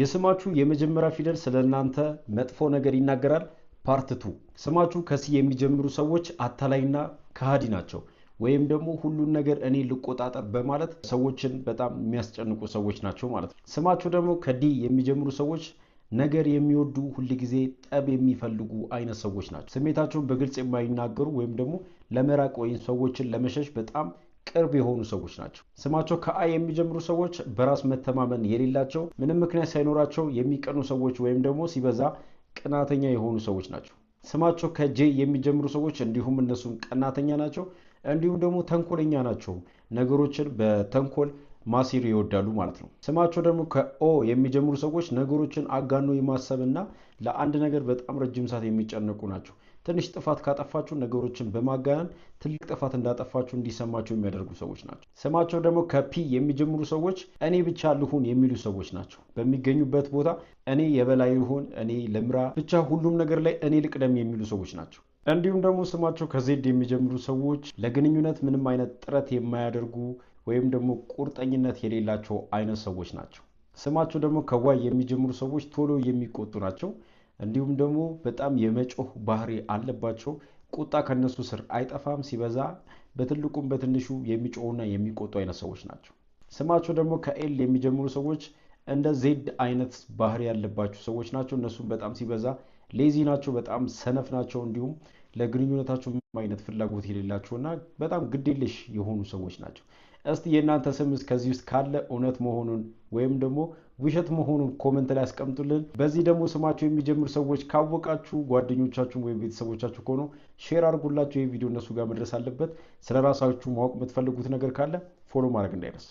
የስማችሁ የመጀመሪያ ፊደል ስለናንተ መጥፎ ነገር ይናገራል። ፓርት 2 ስማችሁ ከሲ የሚጀምሩ ሰዎች አታላይና ከሃዲ ናቸው። ወይም ደግሞ ሁሉን ነገር እኔ ልቆጣጠር በማለት ሰዎችን በጣም የሚያስጨንቁ ሰዎች ናቸው ማለት ነው። ስማችሁ ደግሞ ከዲ የሚጀምሩ ሰዎች ነገር የሚወዱ ሁሉ ጊዜ ጠብ የሚፈልጉ አይነት ሰዎች ናቸው። ስሜታቸውን በግልጽ የማይናገሩ ወይም ደግሞ ለመራቅ ወይም ሰዎችን ለመሸሽ በጣም ቅርብ የሆኑ ሰዎች ናቸው። ስማቸው ከአይ የሚጀምሩ ሰዎች በራስ መተማመን የሌላቸው ምንም ምክንያት ሳይኖራቸው የሚቀኑ ሰዎች ወይም ደግሞ ሲበዛ ቅናተኛ የሆኑ ሰዎች ናቸው። ስማቸው ከጄ የሚጀምሩ ሰዎች እንዲሁም እነሱም ቀናተኛ ናቸው፣ እንዲሁም ደግሞ ተንኮለኛ ናቸው። ነገሮችን በተንኮል ማሲር ይወዳሉ ማለት ነው። ስማቸው ደግሞ ከኦ የሚጀምሩ ሰዎች ነገሮችን አጋኖ የማሰብና ለአንድ ነገር በጣም ረጅም ሰዓት የሚጨነቁ ናቸው። ትንሽ ጥፋት ካጠፋችሁ ነገሮችን በማጋነን ትልቅ ጥፋት እንዳጠፋችሁ እንዲሰማቸው የሚያደርጉ ሰዎች ናቸው። ስማቸው ደግሞ ከፒ የሚጀምሩ ሰዎች እኔ ብቻ ልሁን የሚሉ ሰዎች ናቸው። በሚገኙበት ቦታ እኔ የበላይ ልሁን፣ እኔ ልምራ፣ ብቻ ሁሉም ነገር ላይ እኔ ልቅደም የሚሉ ሰዎች ናቸው። እንዲሁም ደግሞ ስማቸው ከዜድ የሚጀምሩ ሰዎች ለግንኙነት ምንም አይነት ጥረት የማያደርጉ ወይም ደግሞ ቁርጠኝነት የሌላቸው አይነት ሰዎች ናቸው። ስማቸው ደግሞ ከዋይ የሚጀምሩ ሰዎች ቶሎ የሚቆጡ ናቸው። እንዲሁም ደግሞ በጣም የመጮህ ባህሪ አለባቸው። ቁጣ ከነሱ ስር አይጠፋም። ሲበዛ በትልቁም በትንሹ የሚጮሁና የሚቆጡ አይነት ሰዎች ናቸው። ስማቸው ደግሞ ከኤል የሚጀምሩ ሰዎች እንደ ዜድ አይነት ባህሪ ያለባቸው ሰዎች ናቸው። እነሱም በጣም ሲበዛ ሌዚ ናቸው፣ በጣም ሰነፍ ናቸው። እንዲሁም ለግንኙነታቸው ምንም አይነት ፍላጎት የሌላቸውና በጣም ግዴለሽ የሆኑ ሰዎች ናቸው። እስቲ የእናንተ ስምስ ከዚህ ውስጥ ካለ እውነት መሆኑን ወይም ደግሞ ውሸት መሆኑን ኮሜንት ላይ አስቀምጡልን። በዚህ ደግሞ ስማቸው የሚጀምር ሰዎች ካወቃችሁ ጓደኞቻችሁ ወይም ቤተሰቦቻችሁ ከሆኑ ሼር አድርጉላቸው። ይህ ቪዲዮ እነሱ ጋር መድረስ አለበት። ስለራሳችሁ ማወቅ የምትፈልጉት ነገር ካለ ፎሎ ማድረግ እንዳይረሳ።